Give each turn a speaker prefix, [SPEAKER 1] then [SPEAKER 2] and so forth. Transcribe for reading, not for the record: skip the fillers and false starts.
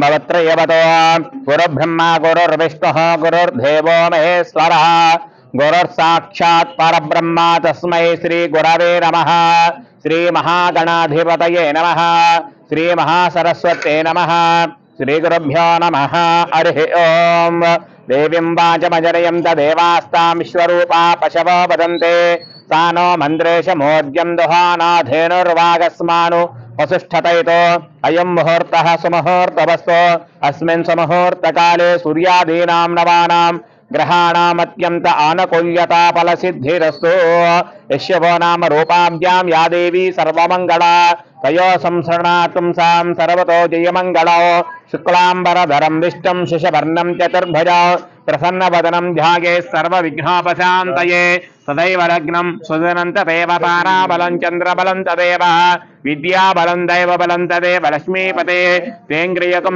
[SPEAKER 1] भवत्रयवतो गुरुर्ब्रह्मा गुरुर्विष्णुः गुरुर्देवो महेश्वरः गुरुर्साक्षात् परब्रह्म तस्मै श्री गुरवे नमः। श्री महागणाधिपतये नमः। श्री महासरस्वत्यै नमः। श्री गुरुभ्यो नमः। हरिः ओम। देवीं वाचमजनयन्त देवास्तां विश्वरूपा पशवो वदन्ते सा नो मन्द्रेशमोद्यं दुहानाधेनुर्वागस्मानु वसिष्ठतैतो अयं मुहूर्तः सुमुहूर्तवस्तु अस्मिन् सुमुहूर्तकाले सूर्यादीनां नवानां ग्रहाणामत्यन्त आनुकूल्यता फलसिद्धिरस्तु। यस्य नाम रूपाभ्यां या देवी सर्वमङ्गला तयो संसृणातुं सां सर्वतो जयमङ्गलो। शुक्लाम्बरधरं विष्णुं शशिवर्णं चतुर्भुजा प्रसन्नवदनं ध्याये सर्वविघ्नोपशान्तये। तदैव लग्नं सुदनं तदेव ताराबलं चन्द्रबलं तदेव विद्याबलं दैवबलं तदेव लक्ष्मीपते तेङ्ग्रियकं